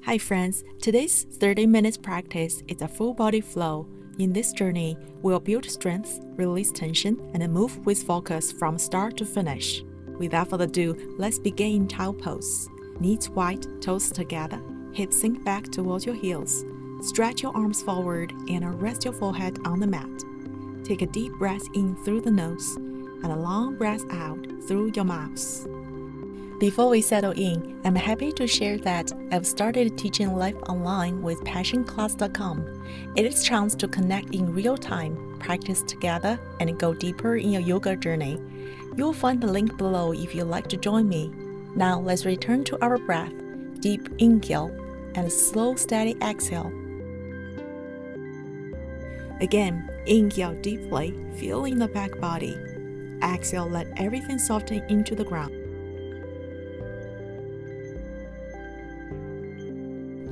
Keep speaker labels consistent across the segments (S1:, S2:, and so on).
S1: Hi friends, today's 30 minutes practice is a full body flow. In this journey, we'll build strength, release tension, and move with focus from start to finish. Without further ado, let's begin in child pose. Knees wide, toes together, hips sink back towards your heels. Stretch your arms forward and rest your forehead on the mat. Take a deep breath in through the nose and a long breath out through your mouth. Before we settle in, I'm happy to share that I've started teaching live online with passionclass.com. It is a chance to connect in real time, practice together, and go deeper in your yoga journey. You'll find the link below if you'd like to join me. Now let's return to our breath. Deep inhale and slow steady exhale. Again, inhale deeply, feeling the back body. Exhale, let everything soften into the ground.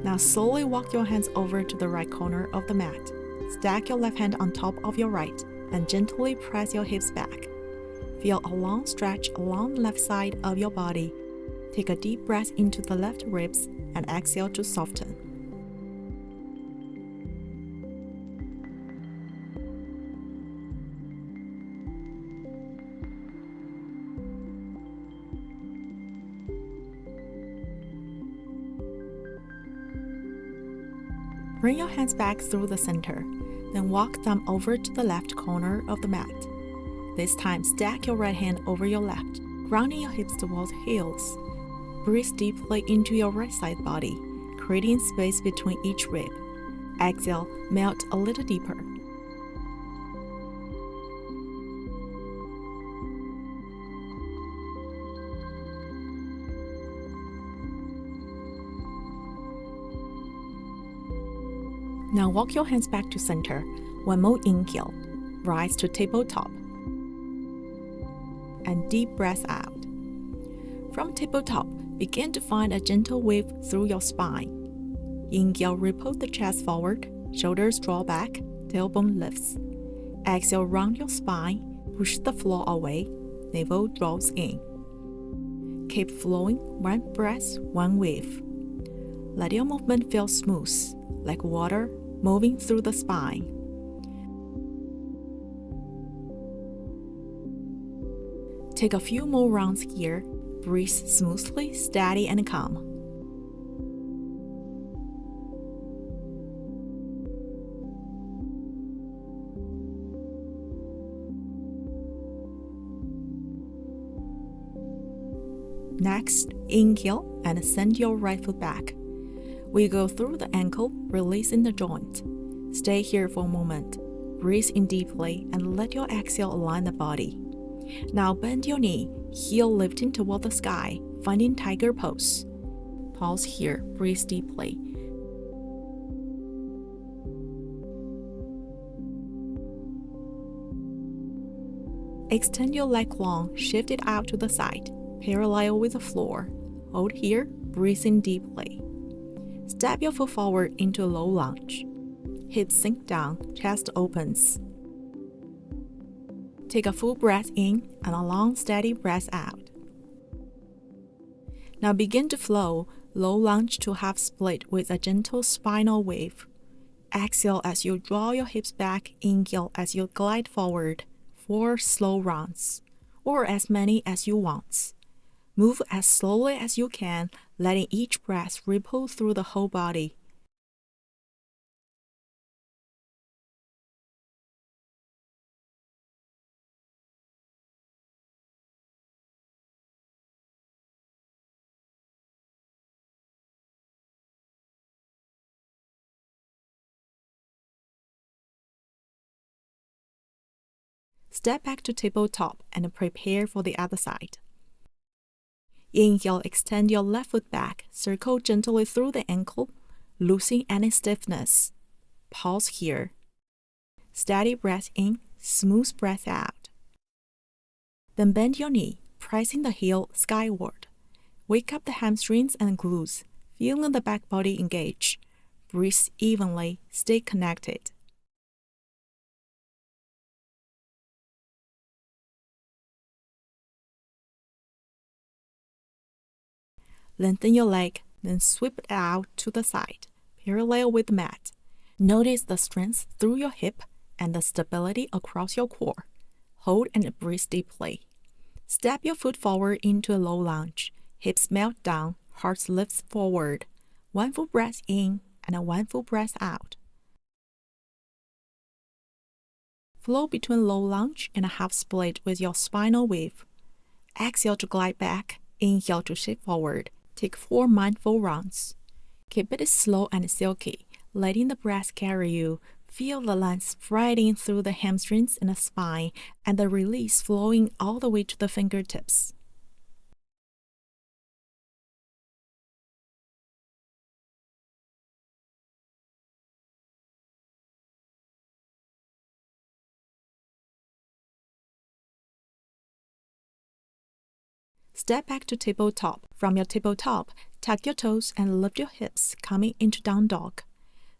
S1: Now slowly walk your hands over to the right corner of the mat. Stack your left hand on top of your right and gently press your hips back. Feel a long stretch along the left side of your body. Take a deep breath into the left ribs and exhale to soften. Bring your hands back through the center, then walk them over to the left corner of the mat. This time, stack your right hand over your left, grounding your hips towards heels. Breathe deeply into your right side body, creating space between each rib. Exhale, melt a little deeper. Now walk your hands back to center. One more inhale. Rise to tabletop. And deep breath out. From tabletop, begin to find a gentle wave through your spine. Inhale, ripple the chest forward, shoulders draw back, tailbone lifts. Exhale, round your spine, push the floor away, navel draws in. Keep flowing, one breath, one wave. Let your movement feel smooth, like water moving through the spine. Take a few more rounds here. Breathe smoothly, steady, and calm. Next, inhale and send your right foot back. We go through the ankle, releasing the joint. Stay here for a moment. Breathe in deeply and let your exhale align the body. Now bend your knee, heel lifting toward the sky, finding tiger pose. Pause here, breathe deeply. Extend your leg long, shift it out to the side, parallel with the floor. Hold here, breathing deeply. Step your foot forward into a low lunge. Hips sink down, chest opens. Take a full breath in and a long steady breath out. Now begin to flow, low lunge to half split with a gentle spinal wave. Exhale as you draw your hips back, inhale as you glide forward. 4 slow rounds, or as many as you want. Move as slowly as you can, letting each breath ripple through the whole body. Step back to tabletop and prepare for the other side. Inhale, extend your left foot back, circle gently through the ankle, loosen any stiffness. Pause here. Steady breath in, smooth breath out. Then bend your knee, pressing the heel skyward. Wake up the hamstrings and glutes, feeling the back body engage. Breathe evenly, stay connected. Lengthen your leg, then sweep it out to the side, parallel with the mat. Notice the strength through your hip and the stability across your core. Hold and breathe deeply. Step your foot forward into a low lunge. Hips melt down, heart lifts forward. One full breath in and one full breath out. Flow between low lunge and a half split with your spinal wave. Exhale to glide back. Inhale to shift forward. Take 4 mindful rounds. Keep it slow and silky, letting the breath carry you. Feel the line spreading through the hamstrings and the spine, and the release flowing all the way to the fingertips. Step back to tabletop. From your tabletop, tuck your toes and lift your hips, coming into down dog.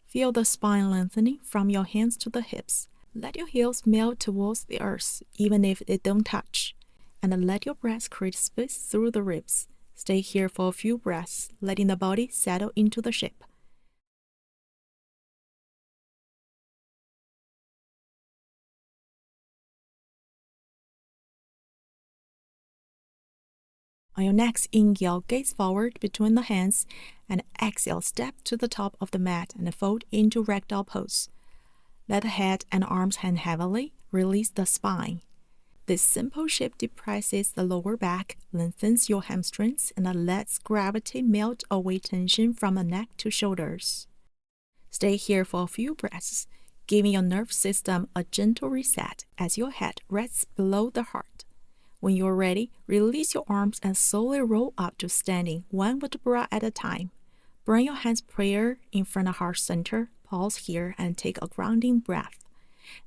S1: Feel the spine lengthening from your hands to the hips. Let your heels melt towards the earth, even if they don't touch. And let your breath create space through the ribs. Stay here for a few breaths, letting the body settle into the shape. On your next inhale, gaze forward between the hands, and exhale, step to the top of the mat and fold into ragdoll pose. Let the head and arms hang heavily, release the spine. This simple shape depresses the lower back, lengthens your hamstrings, and lets gravity melt away tension from the neck to shoulders. Stay here for a few breaths, giving your nerve system a gentle reset as your head rests below the heart. When you're ready, release your arms and slowly roll up to standing, one vertebra at a time. Bring your hands prayer in front of heart center. Pause here and take a grounding breath.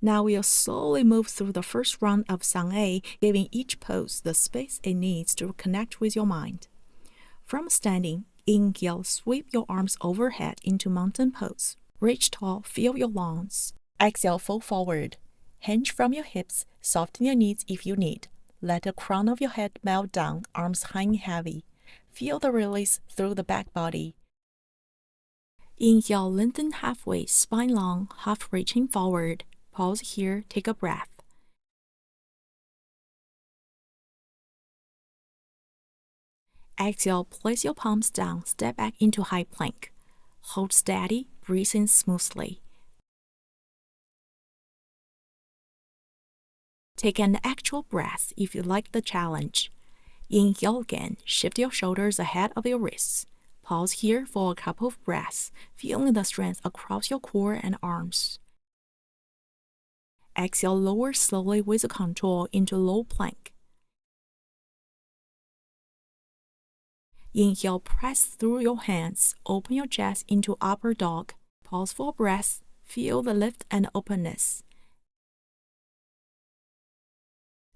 S1: Now we'll slowly move through the first round of Sang A, giving each pose the space it needs to connect with your mind. From standing, inhale, sweep your arms overhead into mountain pose. Reach tall, feel your lungs. Exhale, fold forward. Hinge from your hips, soften your knees if you need. Let the crown of your head melt down, arms hang heavy. Feel the release through the back body. Inhale, lengthen halfway, spine long, half reaching forward. Pause here, take a breath. Exhale, place your palms down, step back into high plank. Hold steady, breathe in smoothly. Take an actual breath if you like the challenge. Inhale again, shift your shoulders ahead of your wrists. Pause here for a couple of breaths, feeling the strength across your core and arms. Exhale, lower slowly with control into low plank. Inhale, press through your hands, open your chest into upper dog. Pause for a breath, feel the lift and openness.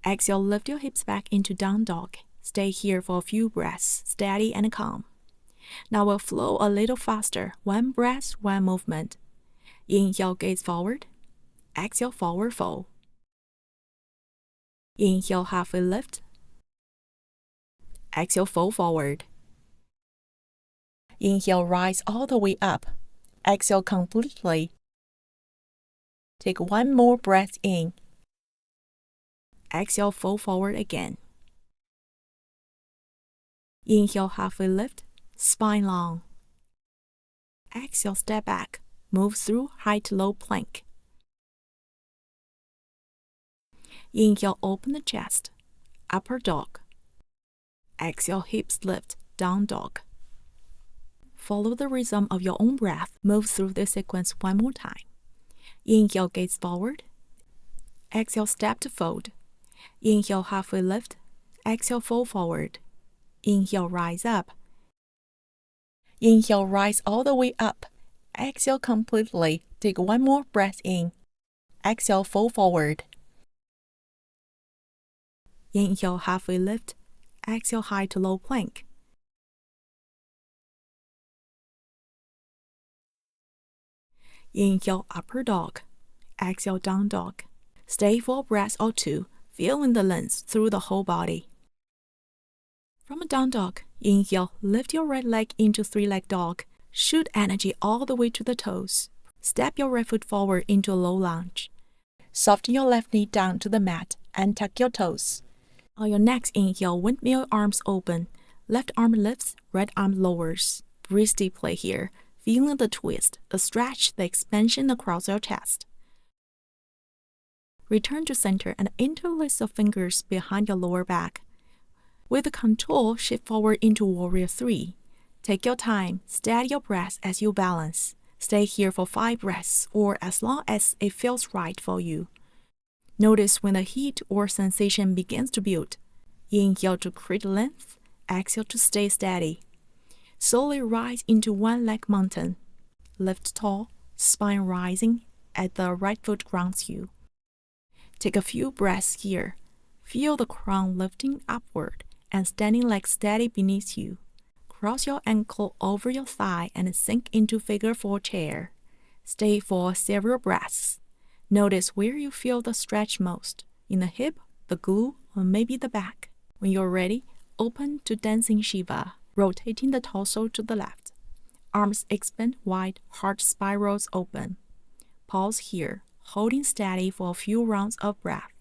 S1: Exhale, lift your hips back into down dog. Stay here for a few breaths, steady and calm. Now we'll flow a little faster, one breath, one movement. Inhale, gaze forward. Exhale, forward fold. Inhale, halfway lift. Exhale, fold forward. Inhale, rise all the way up. Exhale completely. Take one more breath in. Exhale, fold forward again. Inhale, halfway lift, spine long. Exhale, step back, move through high to low plank. Inhale, open the chest, upper dog. Exhale, hips lift, down dog. Follow the rhythm of your own breath. Move through this sequence one more time. Inhale, gaze forward. Exhale, step to fold. Inhale, halfway lift. Exhale, fold forward. Inhale, rise up. Inhale, rise all the way up. Exhale completely. Take one more breath in. Exhale, fold forward. Inhale, halfway lift. Exhale, high to low plank. Inhale, upper dog. Exhale, down dog. Stay for a breath or two, feeling the length through the whole body. From a down dog, Inhale, lift your right leg into three-leg dog. Shoot energy all the way to the toes. Step your right foot forward into a low lunge. Soften your left knee down to the mat and tuck your toes. On your next inhale, windmill arms open. Left arm lifts, right arm lowers. Breathe deeply here, feeling the twist, the stretch, the expansion across your chest. Return to center and interlace your fingers behind your lower back. With control, shift forward into Warrior 3. Take your time, steady your breath as you balance. Stay here for 5 breaths or as long as it feels right for you. Notice when the heat or sensation begins to build. Inhale to create length, exhale to stay steady. Slowly rise into one-leg mountain. Lift tall, spine rising as the right foot grounds you. Take a few breaths here. Feel the crown lifting upward and standing leg steady beneath you. Cross your ankle over your thigh and sink into figure 4 chair. Stay for several breaths. Notice where you feel the stretch most, in the hip, the glute, or maybe the back. When you're ready, open to dancing Shiva, rotating the torso to the left. Arms expand wide, heart spirals open. Pause here, holding steady for a few rounds of breath.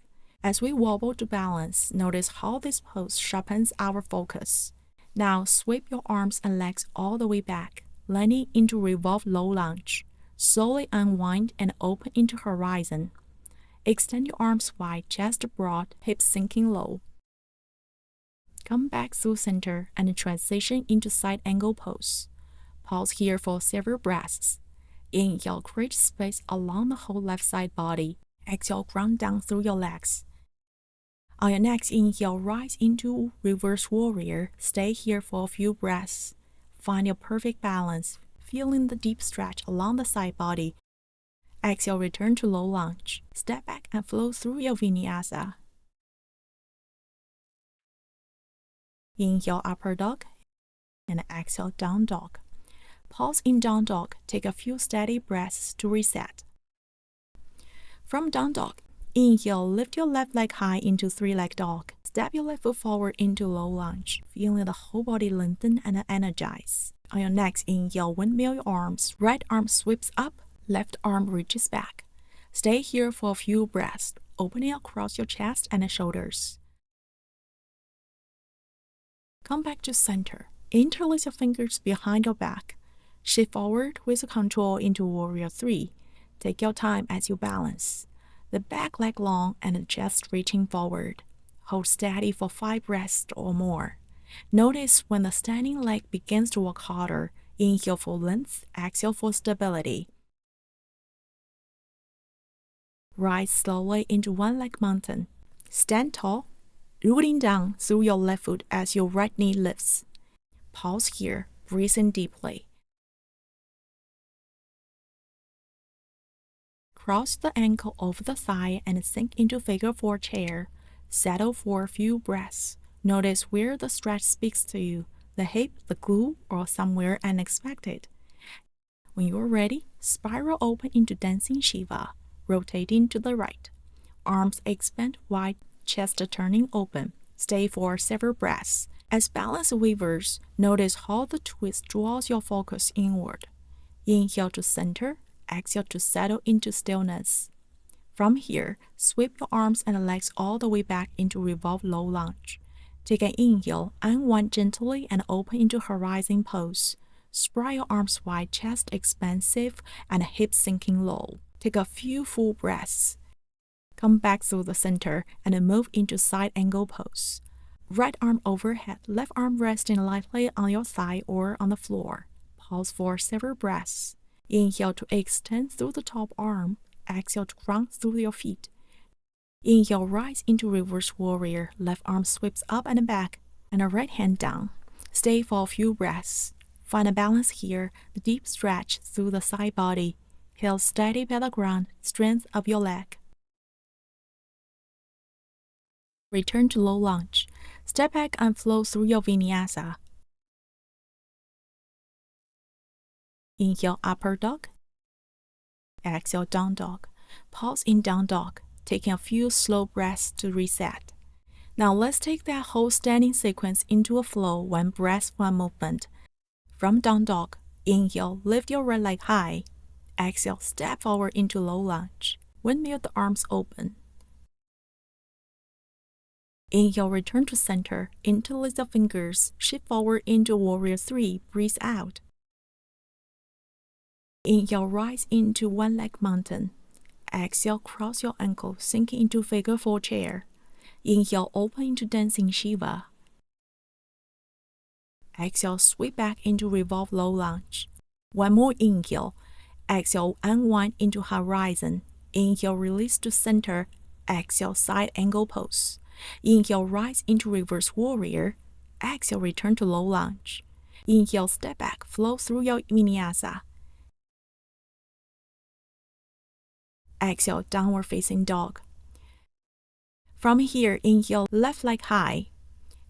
S1: As we wobble to balance, notice how this pose sharpens our focus. Now sweep your arms and legs all the way back, landing into revolve low lunge. Slowly unwind and open into horizon. Extend your arms wide, chest broad, hips sinking low. Come back through center and transition into side angle pose. Pause here for several breaths. Inhale, create space along the whole left side body. Exhale, ground down through your legs. On your next inhale, rise into reverse warrior. Stay here for a few breaths. Find your perfect balance, feeling the deep stretch along the side body. Exhale, return to low lunge. Step back and flow through your vinyasa. Inhale, upper dog, and exhale, down dog. Pause in down dog. Take a few steady breaths to reset. From down dog, inhale, lift your left leg high into three-leg dog. Step your left foot forward into low lunge, feeling the whole body lengthen and energize. On your next inhale, windmill your arms. Right arm sweeps up, left arm reaches back. Stay here for a few breaths, opening across your chest and shoulders. Come back to center. Interlace your fingers behind your back. Shift forward with control into Warrior 3. Take your time as you balance. The back leg long and the chest reaching forward. Hold steady for 5 breaths or more. Notice when the standing leg begins to work harder. Inhale for length, exhale for stability. Rise slowly into one-leg mountain. Stand tall, rooting down through your left foot as your right knee lifts. Pause here, breathe in deeply. Cross the ankle over the thigh and sink into figure 4 chair. Settle for a few breaths. Notice where the stretch speaks to you, the hip, the glute, or somewhere unexpected. When you're ready, spiral open into dancing Shiva, rotating to the right. Arms expand wide, chest turning open. Stay for several breaths. As balance wavers, notice how the twist draws your focus inward. Inhale to center, exhale to settle into stillness. From here, sweep your arms and legs all the way back into revolve low lunge. Take an inhale, unwind gently and open into horizon pose. Spread your arms wide, chest expansive, and hips sinking low. Take a few full breaths. Come back through the center and move into side angle pose. Right arm overhead, left arm resting lightly on your thigh or on the floor. Pause for several breaths. Inhale to extend through the top arm. Exhale to ground through your feet. Inhale, rise into reverse warrior. Left arm sweeps up and back, and a right hand down. Stay for a few breaths. Find a balance here, the deep stretch through the side body. Heel steady by the ground, strength of your leg. Return to low lunge. Step back and flow through your vinyasa. Inhale, upper dog. Exhale, down dog. Pause in down dog, taking a few slow breaths to reset. Now let's take that whole standing sequence into a flow, one breath, one movement. From down dog, inhale, lift your right leg high. Exhale, step forward into low lunge. Windmill the arms open. Inhale, return to center. Interlace the fingers. Shift forward into warrior 3. Breathe out. Inhale, rise into one leg mountain. Exhale, cross your ankle, sink into figure 4 chair. Inhale, open into dancing Shiva. Exhale, sweep back into revolve low lunge. One more inhale. Exhale, unwind into horizon. Inhale, release to center. Exhale, side angle pose. Inhale, rise into reverse warrior. Exhale, return to low lunge. Inhale, step back, flow through your vinyasa. Exhale, downward facing dog. From here, inhale, left leg high.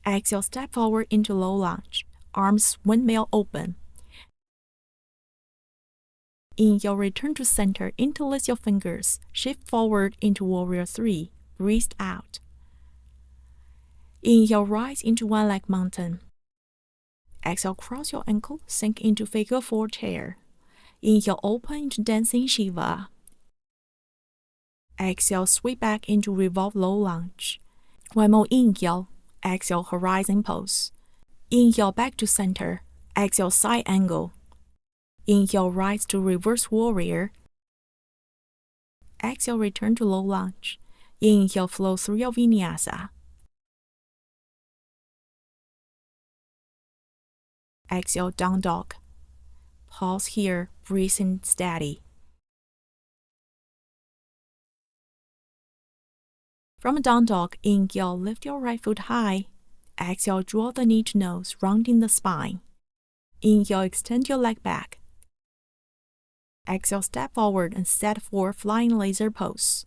S1: Exhale, step forward into low lunge. Arms windmill open. Inhale, return to center, interlace your fingers. Shift forward into warrior 3. Breathe out. Inhale, rise into one leg mountain. Exhale, cross your ankle, sink into figure 4 chair. Inhale, open into dancing Shiva. Exhale, sweep back into revolve low lunge. One more inhale. Exhale, horizon pose. Inhale, back to center. Exhale, side angle. Inhale, rise to reverse warrior. Exhale, return to low lunge. Inhale, flow through your vinyasa. Exhale, down dog. Pause here, breathing steady. From down dog, inhale, lift your right foot high. Exhale, draw the knee to nose, rounding the spine. Inhale, extend your leg back. Exhale, step forward and set for flying laser pose.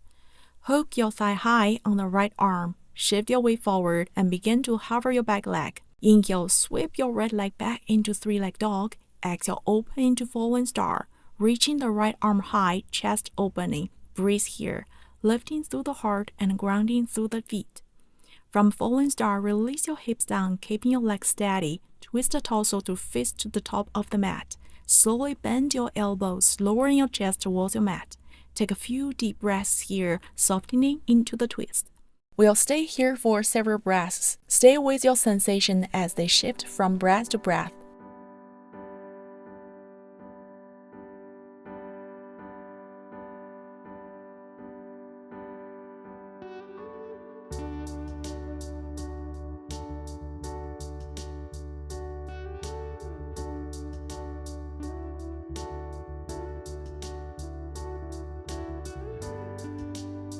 S1: Hook your thigh high on the right arm. Shift your weight forward and begin to hover your back leg. Inhale, sweep your right leg back into 3-leg dog. Exhale, open into falling star. Reaching the right arm high, chest opening. Breathe here, lifting through the heart and grounding through the feet. From falling star, release your hips down, keeping your legs steady. Twist the torso to fist to the top of the mat. Slowly bend your elbows, lowering your chest towards your mat. Take a few deep breaths here, softening into the twist. We'll stay here for several breaths. Stay with your sensation as they shift from breath to breath.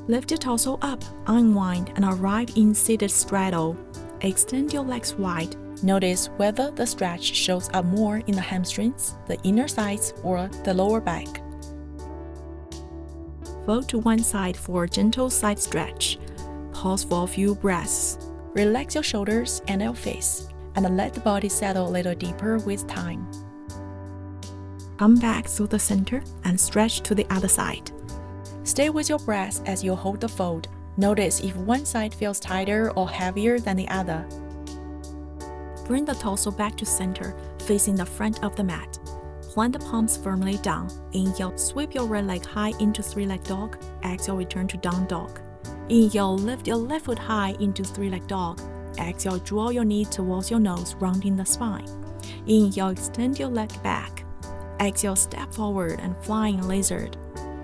S1: Lift your torso up, unwind, and arrive in seated straddle. Extend your legs wide. Notice whether the stretch shows up more in the hamstrings, the inner thighs, or the lower back. Fold to one side for a gentle side stretch. Pause for a few breaths. Relax your shoulders and your face, and let the body settle a little deeper with time. Come back through the center and stretch to the other side. Stay with your breath as you hold the fold. Notice if one side feels tighter or heavier than the other. Bring the torso back to center, facing the front of the mat. Plant the palms firmly down. Inhale, sweep your right leg high into 3-leg dog. Exhale, return to down dog. Inhale, lift your left foot high into 3-leg dog. Exhale, draw your knee towards your nose, rounding the spine. Inhale, extend your leg back. Exhale, step forward and flying lizard.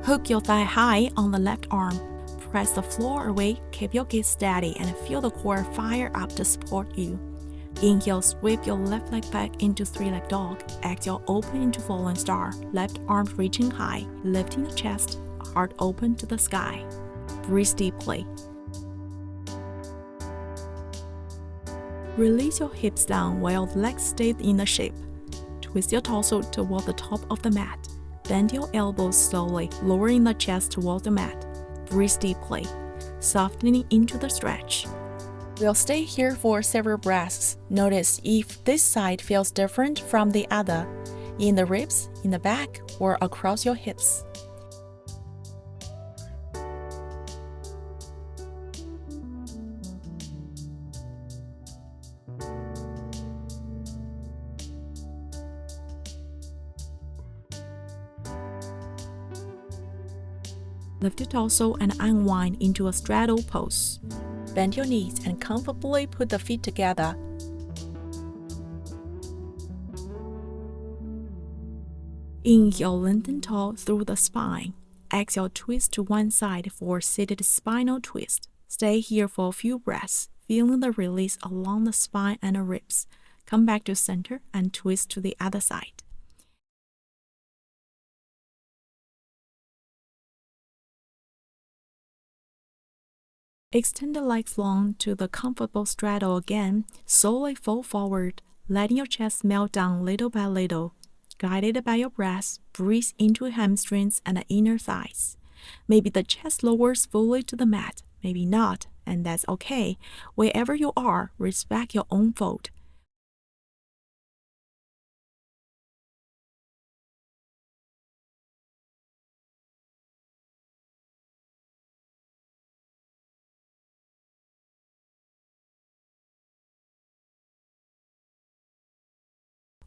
S1: Hook your thigh high on the left arm. Press the floor away, keep your gaze steady, and feel the core fire up to support you. Inhale, sweep your left leg back into 3-leg dog. Exhale, open into falling star. Left arm reaching high, lifting the chest, heart open to the sky. Breathe deeply. Release your hips down while legs stay in the shape. Twist your torso toward the top of the mat. Bend your elbows slowly, lowering the chest towards the mat. Breathe deeply, softening into the stretch. We'll stay here for several breaths. Notice if this side feels different from the other, in the ribs, in the back, or across your hips. Lift your torso and unwind into a straddle pose. Bend your knees and comfortably put the feet together. Inhale, lengthen tall through the spine. Exhale, twist to one side for seated spinal twist. Stay here for a few breaths, feeling the release along the spine and the ribs. Come back to center and twist to the other side. Extend the legs long to the comfortable straddle again. Slowly fold forward, letting your chest melt down little by little. Guided by your breath, breathe into hamstrings and the inner thighs. Maybe the chest lowers fully to the mat, maybe not, and that's okay. Wherever you are, respect your own fold.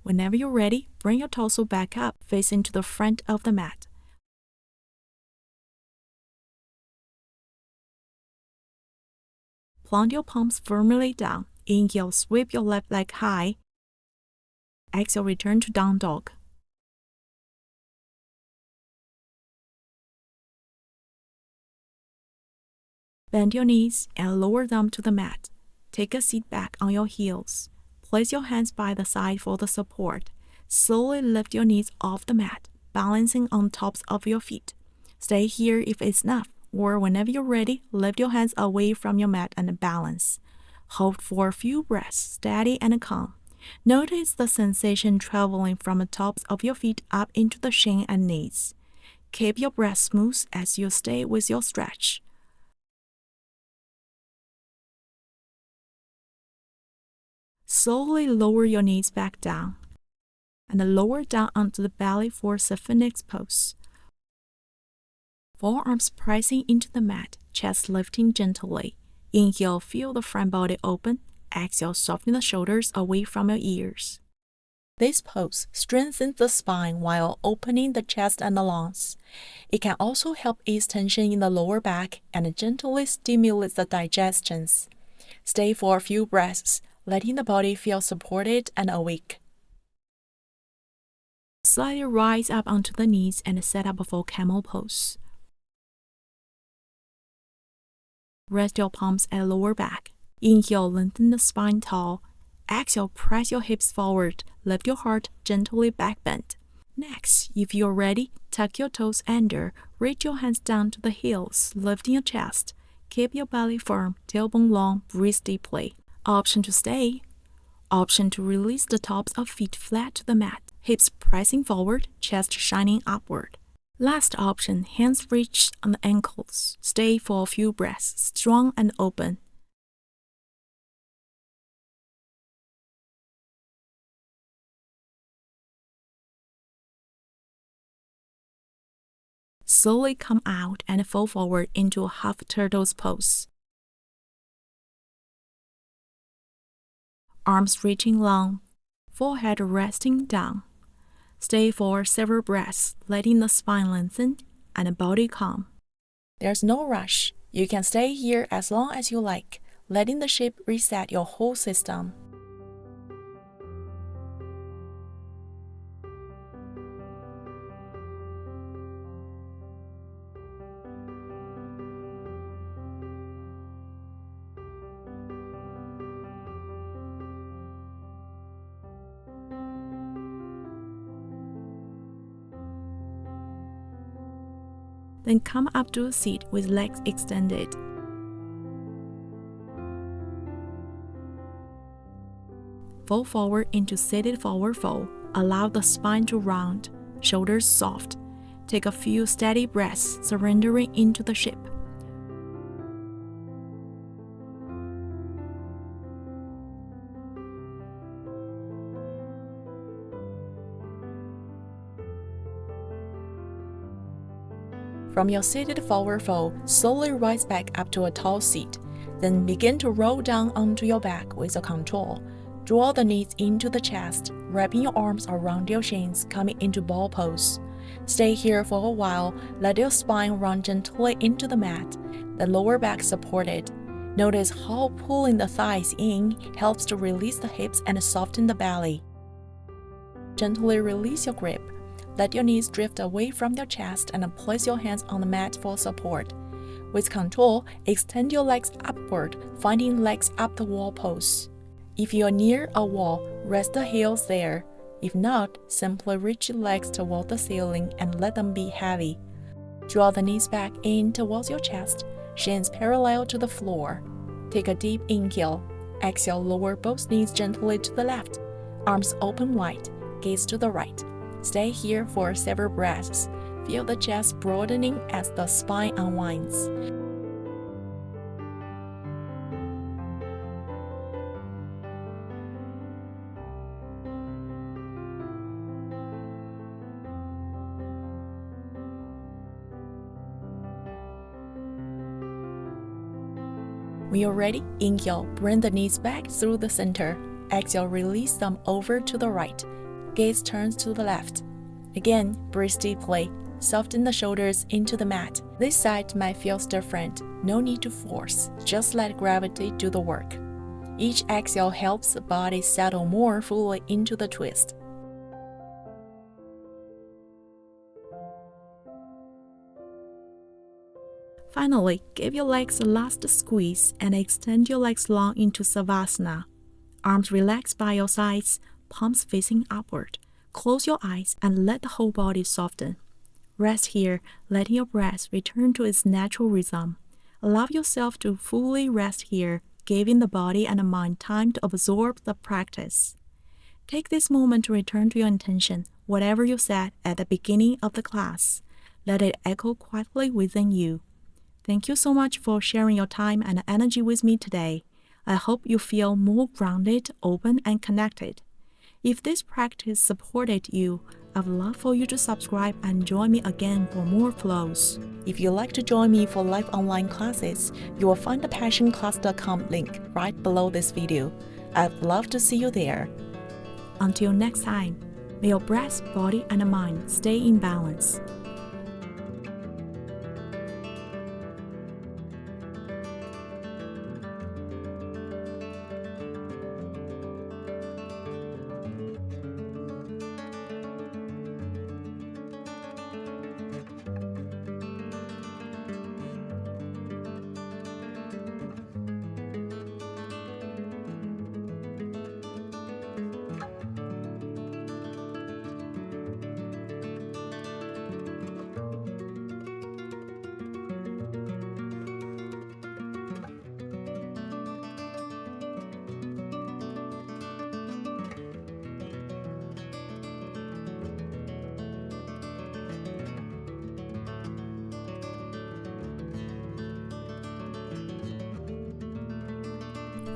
S1: Whenever you're ready, bring your torso back up, facing to the front of the mat. Plant your palms firmly down. Inhale, sweep your left leg high. Exhale, return to down dog. Bend your knees and lower them to the mat. Take a seat back on your heels. Place your hands by the side for the support. Slowly lift your knees off the mat, balancing on tops of your feet. Stay here if it's enough, or whenever you're ready, lift your hands away from your mat and balance. Hold for a few breaths, steady and calm. Notice the sensation traveling from the tops of your feet up into the shin and knees. Keep your breath smooth as you stay with your stretch. Slowly lower your knees back down and lower down onto the belly for Sphinx pose. Forearms pressing into the mat, chest lifting gently. Inhale, feel the front body open. Exhale, soften the shoulders away from your ears. This pose strengthens the spine while opening the chest and the lungs. It can also help ease tension in the lower back and gently stimulate the digestions. Stay for a few breaths, letting the body feel supported and awake. Slightly rise up onto the knees and set up for Camel pose. Rest your palms at lower back. Inhale, lengthen the spine tall. Exhale, press your hips forward. Lift your heart gently back bend. Next, if you're ready, tuck your toes under. Reach your hands down to the heels, lifting your chest. Keep your belly firm, tailbone long, breathe deeply. Option to stay. Option to release the tops of feet flat to the mat, hips pressing forward, chest shining upward. Last option, hands reach on the ankles. Stay for a few breaths, strong and open. Slowly come out and fall forward into a half turtle's pose. Arms reaching long, forehead resting down. Stay for several breaths, letting the spine lengthen and the body calm. There's no rush. You can stay here as long as you like, letting the shape reset your whole system. Then come up to a seat with legs extended. Fall forward into seated forward fold. Allow the spine to round, shoulders soft. Take a few steady breaths, surrendering into the shape. From your seated forward fold, slowly rise back up to a tall seat. Then begin to roll down onto your back with a control. Draw the knees into the chest, wrapping your arms around your shins, coming into ball pose. Stay here for a while, let your spine run gently into the mat, the lower back supported. Notice how pulling the thighs in helps to release the hips and soften the belly. Gently release your grip. Let your knees drift away from your chest and place your hands on the mat for support. With control, extend your legs upward, finding legs up the wall pose. If you are near a wall, rest the heels there. If not, simply reach your legs toward the ceiling and let them be heavy. Draw the knees back in towards your chest, shins parallel to the floor. Take a deep inhale. Exhale, lower both knees gently to the left. Arms open wide, gaze to the right. Stay here for several breaths. Feel the chest broadening as the spine unwinds. When you're ready, inhale, bring the knees back through the center. Exhale, release them over to the right. Gaze turns to the left. Again, breathe deeply. Soften the shoulders into the mat. This side might feel different. No need to force. Just let gravity do the work. Each exhale helps the body settle more fully into the twist. Finally, give your legs a last squeeze and extend your legs long into Savasana. Arms relaxed by your sides, palms facing upward. Close your eyes and let the whole body soften. Rest here, letting your breath return to its natural rhythm. Allow yourself to fully rest here, giving the body and the mind time to absorb the practice. Take this moment to return to your intention, whatever you said at the beginning of the class. Let it echo quietly within you. Thank you so much for sharing your time and energy with me today. I hope you feel more grounded, open, and connected. If this practice supported you, I'd love for you to subscribe and join me again for more flows. If you'd like to join me for live online classes, you will find the passionclass.com link right below this video. I'd love to see you there. Until next time, may your breath, body, and mind stay in balance.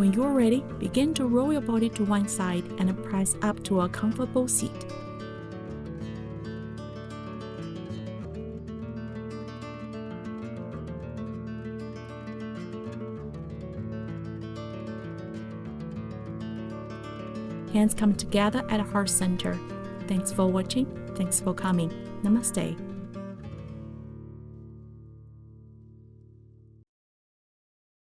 S1: When you're ready, begin to roll your body to one side and press up to a comfortable seat. Hands come together at heart center. Thanks for watching. Thanks for coming. Namaste.